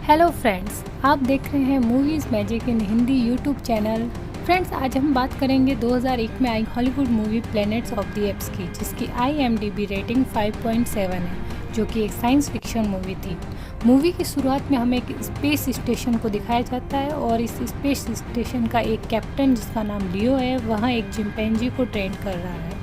Hello friends, आप देख रहे हैं movies magic in Hindi YouTube channel. Friends, आज हम बात करेंगे 2001 में आई Hollywood movie planets of the apes की, जिसकी IMDb रेटिंग 5.7 है, जो कि एक साइंस फिक्शन मूवी थी। मूवी की शुरुआत में हमें एक स्पेस स्टेशन को दिखाया जाता है और इस स्पेस स्टेशन का एक कैप्टन, जिसका नाम लियो है, वह एक चिंपैंजी को ट्रेन कर रहा है।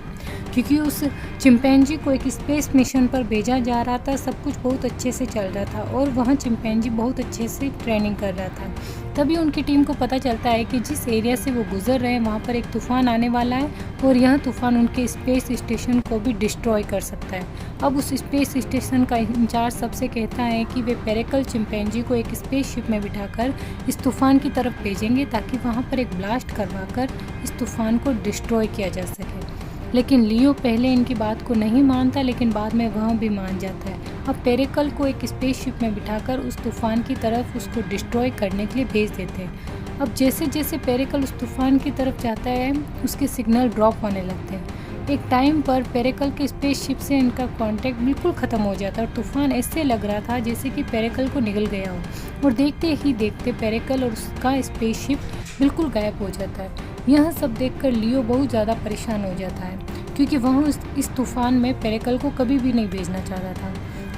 क्योंकि उस चिंपैंजी को एक स्पेस मिशन पर भेजा जा रहा था, सब कुछ बहुत अच्छे से चल रहा था और वह चिंपैंजी बहुत अच्छे से ट्रेनिंग कर रहा था। तभी उनकी टीम को पता चलता है कि जिस एरिया से वो गुजर रहे हैं वहाँ पर एक तूफ़ान आने वाला है और यह तूफ़ान उनके स्पेस स्टेशन को भी डिस्ट्रॉय कर सकता है। अब उस स्पेस स्टेशन का इंचार्ज सबसे कहता है कि वे पेरेकल चिंपैंजी को एक स्पेसशिप में बिठाकर इस तूफ़ान की तरफ भेजेंगे, ताकि वहाँ पर एक ब्लास्ट करवाकर इस तूफ़ान को डिस्ट्रॉय किया जा सके। लेकिन लियो पहले इनकी बात को नहीं मानता, लेकिन बाद में वह भी मान जाता है। अब पेरेकल को एक स्पेसशिप में बिठाकर उस तूफ़ान की तरफ उसको डिस्ट्रॉय करने के लिए भेज देते हैं। अब जैसे जैसे पेरेकल उस तूफ़ान की तरफ जाता है, उसके सिग्नल ड्रॉप होने लगते हैं। एक टाइम पर पेरेकल के स्पेसशिप से इनका कांटेक्ट बिल्कुल ख़त्म हो जाता है और तूफ़ान ऐसे लग रहा था जैसे कि पेरेकल को निगल गया हो, और देखते ही देखते पेरेकल और उसका स्पेसशिप बिल्कुल गायब हो जाता है। यह सब देखकर लियो बहुत ज़्यादा परेशान हो जाता है, क्योंकि वह इस तूफ़ान में पेरेकल को कभी भी नहीं भेजना चाहता था।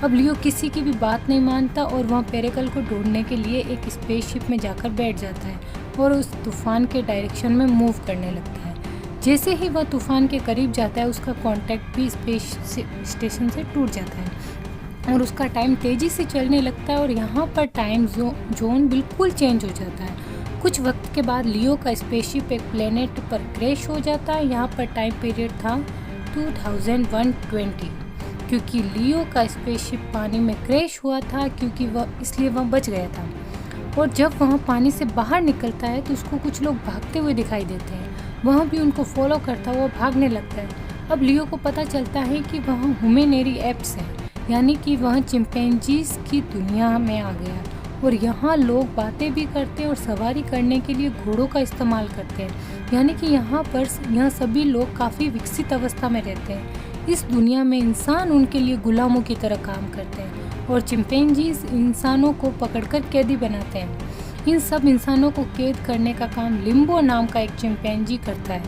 अब लियो किसी की भी बात नहीं मानता और वह पेरेकल को ढूंढने के लिए एक स्पेसशिप में जाकर बैठ जाता है और उस तूफ़ान के डायरेक्शन में मूव करने लगता है। जैसे ही वह तूफ़ान के करीब जाता है, उसका कांटेक्ट भी स्पेस स्टेशन से टूट जाता है और उसका टाइम तेज़ी से चलने लगता है और यहाँ पर टाइम जोन बिल्कुल चेंज हो जाता है। कुछ वक्त के बाद लियो का स्पेसशिप एक प्लेनेट पर क्रैश हो जाता है। यहाँ पर टाइम पीरियड था 2120, क्योंकि लियो का स्पेसशिप पानी में क्रैश हुआ था, क्योंकि इसलिए वह बच गया था। और जब वह पानी से बाहर निकलता है तो उसको कुछ लोग भागते हुए दिखाई देते हैं। वह भी उनको फॉलो करता हुआ भागने लगता है। अब लियो को पता चलता है कि वह ह्यूमैनिटी एप्स है, यानी कि वह चिंपैंजीज की दुनिया में आ गया और यहाँ लोग बातें भी करते हैं और सवारी करने के लिए घोड़ों का इस्तेमाल करते हैं, यानी कि यहाँ सभी लोग काफ़ी विकसित अवस्था में रहते हैं। इस दुनिया में इंसान उनके लिए गुलामों की तरह काम करते हैं और चिंपैंजीज इंसानों को पकड़कर कैदी बनाते हैं। इन सब इंसानों को कैद करने का काम लिम्बो नाम का एक चिंपैंजी करता है।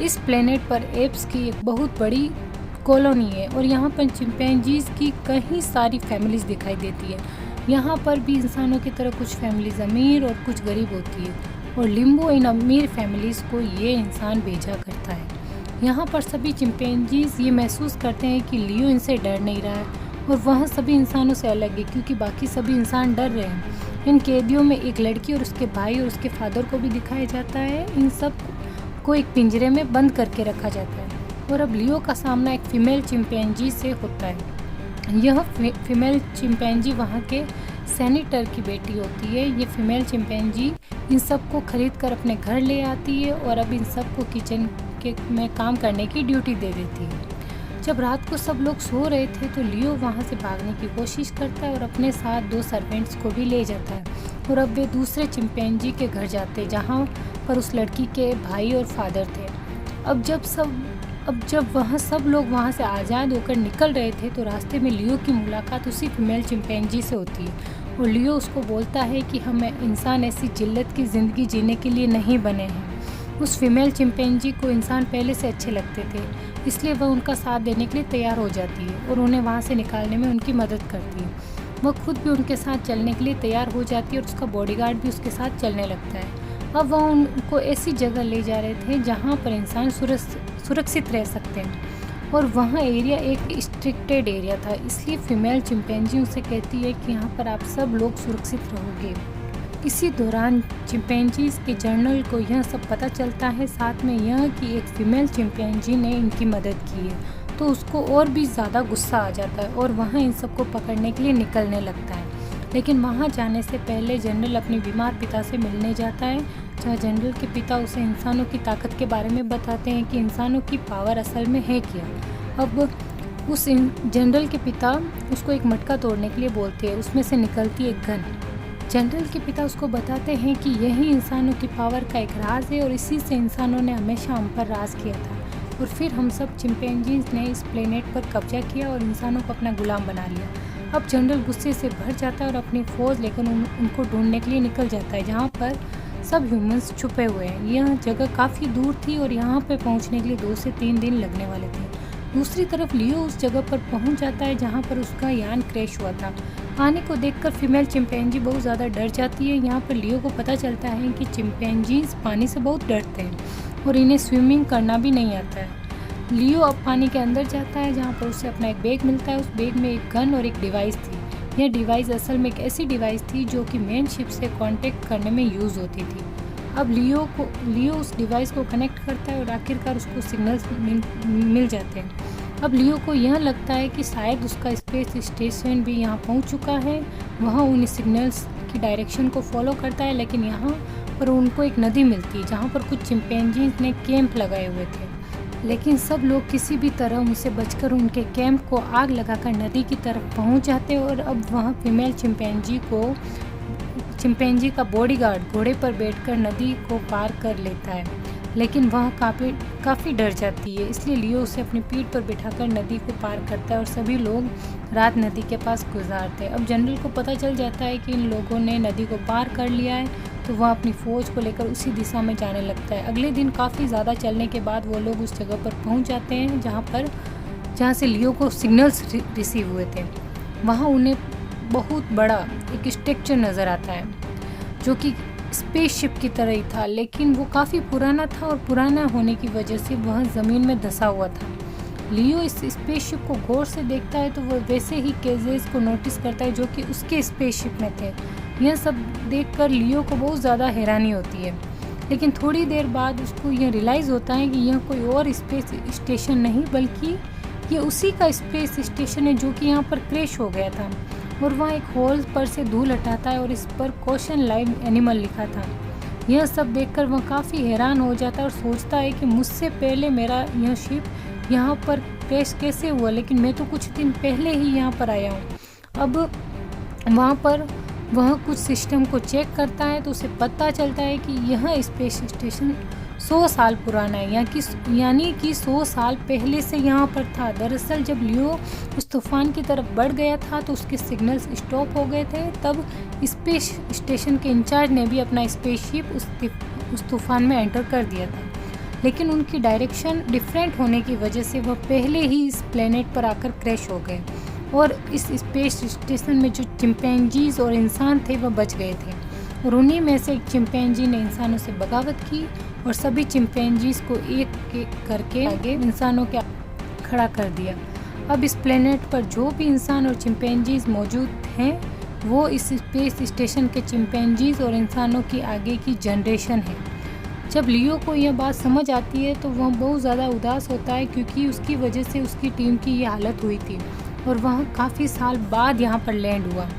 इस प्लेनेट पर एप्स की एक बहुत बड़ी कॉलोनी है और यहाँ पर चिंपैंजीज की कई सारी फैमिलीज दिखाई देती है। यहाँ पर भी इंसानों की तरह कुछ फैमिलीज अमीर और कुछ गरीब होती है और लिम्बो इन अमीर फैमिलीज़ को ये इंसान भेजा करता है। यहाँ पर सभी चिंपैंजीज ये महसूस करते हैं कि लियो इनसे डर नहीं रहा है और वह सभी इंसानों से अलग है, क्योंकि बाकी सभी इंसान डर रहे हैं। इन कैदियों में एक लड़की और उसके भाई और उसके फादर को भी दिखाया जाता है। इन सब को एक पिंजरे में बंद करके रखा जाता है और अब लियो का सामना एक फीमेल चिंपैंजी से होता है। यह फीमेल चिंपैंजी वहाँ के सेनेटर की बेटी होती है। ये फीमेल चिंपैंजी इन सब को खरीद कर अपने घर ले आती है और अब इन सब को किचन में काम करने की ड्यूटी दे देती है। जब रात को सब लोग सो रहे थे तो लियो वहाँ से भागने की कोशिश करता है और अपने साथ 2 सर्वेंट्स को भी ले जाता है और अब वे दूसरे चिंपैंजी के घर जाते हैं, जहाँ पर उस लड़की के भाई और फादर थे। अब जब वह सब लोग वहाँ से आज़ाद होकर निकल रहे थे तो रास्ते में लियो की मुलाकात उसी फीमेल चिंपैंजी से होती है और लियो उसको बोलता है कि हमें इंसान ऐसी जिल्लत की ज़िंदगी जीने के लिए नहीं बने हैं। उस फीमेल चिंपैंजी को इंसान पहले से अच्छे लगते थे, इसलिए वह उनका साथ देने के लिए तैयार हो जाती है और उन्हें वहाँ से निकालने में उनकी मदद करती है। वह खुद भी उनके साथ चलने के लिए तैयार हो जाती है और उसका बॉडीगार्ड भी उसके साथ चलने लगता है। अब वह उनको ऐसी जगह ले जा रहे थे जहाँ पर इंसान सुरक्षित रह सकते हैं और वहाँ एरिया एक स्ट्रिक्टेड एरिया था, इसलिए फीमेल चिंपैंजी उनसे कहती है कि यहाँ पर आप सब लोग सुरक्षित रहोगे। इसी दौरान चिंपैंजीज के जर्नल को यह सब पता चलता है, साथ में यह कि एक फीमेल चिंपैंजी ने इनकी मदद की है, तो उसको और भी ज़्यादा गुस्सा आ जाता है और वह इन सबको पकड़ने के लिए निकलने लगता है। लेकिन वहाँ जाने से पहले जनरल अपने बीमार पिता से मिलने जाता है, जहाँ जनरल के पिता उसे इंसानों की ताकत के बारे में बताते हैं कि इंसानों की पावर असल में है क्या। अब उस जनरल के पिता उसको एक मटका तोड़ने के लिए बोलते हैं, उसमें से निकलती है एक गन। जनरल के पिता उसको बताते हैं कि यही इंसानों की पावर का एक राज है और इसी से इंसानों ने हमेशा हम पर राज किया था और फिर हम सब चिंपैंजीज ने इस प्लेनेट पर कब्जा किया और इंसानों को अपना गुलाम बना लिया। अब जनरल गुस्से से भर जाता है और अपनी फौज लेकर उनको ढूंढने के लिए निकल जाता है, जहाँ पर सब ह्यूमंस छुपे हुए हैं। यह जगह काफ़ी दूर थी और यहाँ पे पहुँचने के लिए 2 से 3 दिन लगने वाले थे। दूसरी तरफ लियो उस जगह पर पहुँच जाता है जहाँ पर उसका यान क्रैश हुआ था। पानी को देखकर फीमेल चिंपैंजी बहुत ज़्यादा डर जाती है। यहाँ पर लियो को पता चलता है कि चिंपैंजीज पानी से बहुत डरते हैं और इन्हें स्विमिंग करना भी नहीं आता है। लियो अब पानी के अंदर जाता है जहाँ पर उसे अपना एक बैग मिलता है। उस बैग में एक गन और एक डिवाइस थी। यह डिवाइस असल में एक ऐसी डिवाइस थी जो कि मेन शिप से कांटेक्ट करने में यूज़ होती थी। अब लियो उस डिवाइस को कनेक्ट करता है और आखिरकार उसको सिग्नल्स मिल जाते हैं। अब लियो को यह लगता है कि शायद उसका स्पेस स्टेशन भी यहाँ पहुँच चुका है। वह उन सिग्नल्स की डायरेक्शन को फॉलो करता है, लेकिन यहाँ पर उनको एक नदी मिलती है जहाँ पर कुछ चिंपैंजीज ने कैंप लगाए हुए थे। लेकिन सब लोग किसी भी तरह उनसे बचकर उनके कैंप को आग लगाकर नदी की तरफ पहुंच जाते हैं और अब वहां फीमेल चिंपैंजी का बॉडीगार्ड घोड़े पर बैठकर नदी को पार कर लेता है, लेकिन वह काफ़ी डर जाती है। इसलिए लियो उसे अपनी पीठ पर बिठाकर नदी को पार करता है और सभी लोग रात नदी के पास गुजारते हैं। अब जनरल को पता चल जाता है कि इन लोगों ने नदी को पार कर लिया है, तो वह अपनी फ़ौज को लेकर उसी दिशा में जाने लगता है। अगले दिन काफ़ी ज़्यादा चलने के बाद वो लोग उस जगह पर पहुंच जाते हैं जहाँ से लियो को सिग्नल्स रिसीव हुए थे। वहाँ उन्हें बहुत बड़ा एक स्ट्रक्चर नज़र आता है जो कि स्पेसशिप की तरह ही था, लेकिन वो काफ़ी पुराना था और पुराना होने की वजह से वह ज़मीन में धंसा हुआ था। लियो इस स्पेसशिप को गौर से देखता है तो वह वैसे ही केजेस को नोटिस करता है जो कि उसके स्पेसशिप में थे। यह सब देखकर लियो को बहुत ज़्यादा हैरानी होती है, लेकिन थोड़ी देर बाद उसको यह रियलाइज़ होता है कि यह कोई और स्पेस स्टेशन नहीं बल्कि ये उसी का स्पेस स्टेशन है जो कि यहाँ पर क्रैश हो गया था। और वहाँ एक होल पर से धूल हटाता है और इस पर क्वेश्चन लाइव एनिमल लिखा था। यह सब देखकर वह काफ़ी हैरान हो जाता है और सोचता है कि मुझसे पहले मेरा यह शिप यहाँ पर क्रैश कैसे हुआ, लेकिन मैं तो कुछ दिन पहले ही यहाँ पर आया हूँ। अब वहाँ पर वह कुछ सिस्टम को चेक करता है तो उसे पता चलता है कि यह स्पेस स्टेशन 100 साल पुराना है, यानी कि 100 साल पहले से यहाँ पर था। दरअसल जब लियो उस तूफान की तरफ बढ़ गया था तो उसके सिग्नल्स स्टॉप हो गए थे। तब स्पेस स्टेशन के इंचार्ज ने भी अपना स्पेसशिप उस तूफान में एंटर कर दिया था, लेकिन उनकी डायरेक्शन डिफरेंट होने की वजह से वह पहले ही इस प्लेनेट पर आकर क्रैश हो गए और इस स्पेस स्टेशन में जो चिंपैंजीज और इंसान थे वह बच गए थे। और उन्हीं में से एक चिंपैंजी ने इंसानों से बगावत की और सभी चिंपैंजीज को एक एक करके आगे इंसानों के खड़ा कर दिया। अब इस प्लेनेट पर जो भी इंसान और चिंपैंजीज मौजूद हैं वो इस स्पेस स्टेशन के चिंपैंजीज और इंसानों की आगे की जनरेशन है। जब लियो को यह बात समझ आती है तो वह बहुत ज़्यादा उदास होता है क्योंकि उसकी वजह से उसकी टीम की ये हालत हुई थी और वह काफ़ी साल बाद यहाँ पर लैंड हुआ।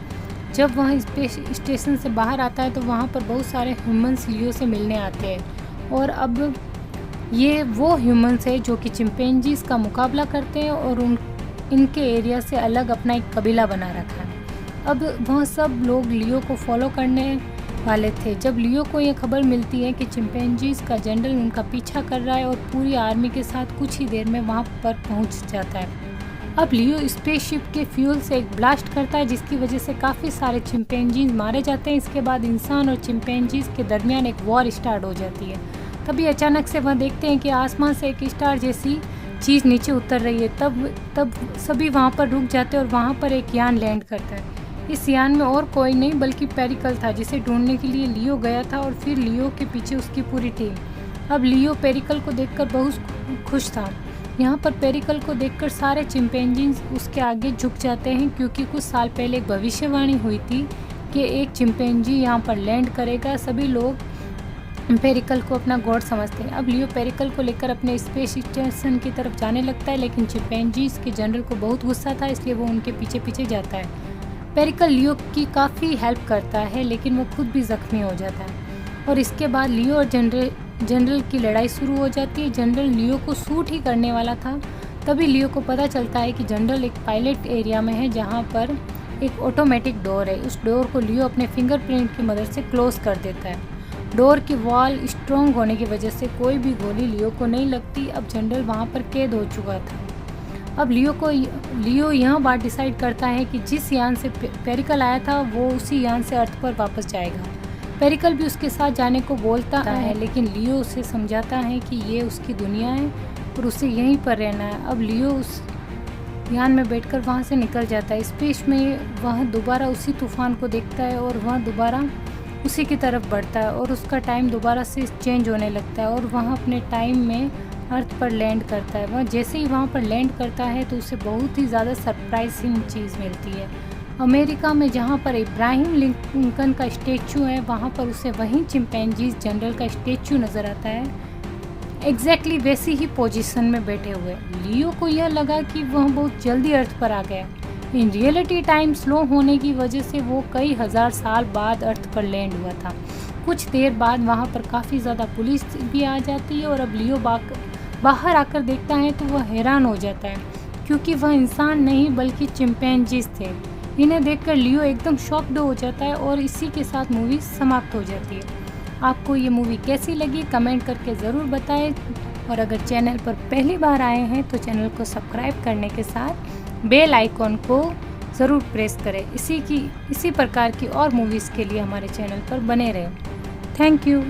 जब वह स्पेस स्टेशन से बाहर आता है तो वहाँ पर बहुत सारे ह्यूमंस लियो से मिलने आते हैं और अब ये वो ह्यूमंस है जो कि चिंपैंजीज का मुकाबला करते हैं और इनके एरिया से अलग अपना एक कबीला बना रखा है। अब वह सब लोग लियो को फॉलो करने वाले थे। जब लियो को यह खबर मिलती है कि चिंपैंजीज का जनरल उनका पीछा कर रहा है और पूरी आर्मी के साथ कुछ ही देर में वहाँ पर पहुँच जाता है। अब लियो स्पेसशिप के फ्यूल से एक ब्लास्ट करता है जिसकी वजह से काफ़ी सारे चिंपैंजीज मारे जाते हैं। इसके बाद इंसान और चिंपैंजीज के दरमियान एक वॉर स्टार्ट हो जाती है। तभी अचानक से वह देखते हैं कि आसमान से एक स्टार जैसी चीज़ नीचे उतर रही है। तब सभी वहाँ पर रुक जाते हैं और वहाँ पर एक यान लैंड करता है। इस यान में और कोई नहीं बल्कि पेरिकल था जिसे ढूंढने के लिए लियो गया था और फिर लियो के पीछे उसकी पूरी टीम। अब लियो पेरिकल को देखकर बहुत खुश था। यहाँ पर पेरिकल को देखकर सारे चिंपैंजीज उसके आगे झुक जाते हैं क्योंकि कुछ साल पहले एक भविष्यवाणी हुई थी कि एक चिंपैंजी यहाँ पर लैंड करेगा। सभी लोग पेरिकल को अपना गॉड समझते हैं। अब लियो पेरिकल को लेकर अपने स्पेस स्टेशन की तरफ जाने लगता है, लेकिन चिंपैंजीज के जनरल को बहुत गुस्सा था इसलिए वो उनके पीछे पीछे जाता है। पेरिकल लियो की काफ़ी हेल्प करता है लेकिन वो खुद भी ज़ख्मी हो जाता है और इसके बाद लियो और जनरल की लड़ाई शुरू हो जाती है। जनरल लियो को शूट ही करने वाला था, तभी लियो को पता चलता है कि जनरल एक पायलट एरिया में है जहाँ पर एक ऑटोमेटिक डोर है। उस डोर को लियो अपने फिंगरप्रिंट की मदद से क्लोज कर देता है। डोर की वॉल स्ट्रॉन्ग होने की वजह से कोई भी गोली लियो को नहीं लगती। अब जनरल वहाँ पर कैद हो चुका था। अब लियो यह बात डिसाइड करता है कि जिस यान से पेरिकल आया था वो उसी यान से अर्थ पर वापस जाएगा। पेरिकल भी उसके साथ जाने को बोलता है, लेकिन लियो उसे समझाता है कि ये उसकी दुनिया है और उसे यहीं पर रहना है। अब लियो उस यान में बैठकर वहाँ से निकल जाता है। स्पेस में वह दोबारा उसी तूफान को देखता है और वह दोबारा उसी की तरफ बढ़ता है और उसका टाइम दोबारा से चेंज होने लगता है और वह अपने टाइम में अर्थ पर लैंड करता है। वह जैसे ही वहाँ पर लैंड करता है तो उसे बहुत ही ज़्यादा सरप्राइजिंग चीज़ मिलती है। अमेरिका में जहाँ पर इब्राहिम लिंकन का स्टैचू है, वहाँ पर उसे वहीं चिंपैंजीज जनरल का स्टैचू नज़र आता है, एग्जैक्टली वैसी ही पोजीशन में बैठे हुए। लियो को यह लगा कि वह बहुत जल्दी अर्थ पर आ गया। इन रियलिटी टाइम स्लो होने की वजह से वो कई हज़ार साल बाद अर्थ पर लैंड हुआ था। कुछ देर बाद वहाँ पर काफ़ी ज़्यादा पुलिस भी आ जाती है और अब लियो बाहर आकर देखता है तो वह हैरान हो जाता है, क्योंकि वह इंसान नहीं बल्कि चिंपैंजीज थे। इन्हें देखकर लियो एकदम शॉक्ड हो जाता है और इसी के साथ मूवी समाप्त हो जाती है। आपको ये मूवी कैसी लगी कमेंट करके ज़रूर बताएं और अगर चैनल पर पहली बार आए हैं तो चैनल को सब्सक्राइब करने के साथ बेल आइकॉन को ज़रूर प्रेस करें। इसी प्रकार की और मूवीज़ के लिए हमारे चैनल पर बने रहें। Thank you.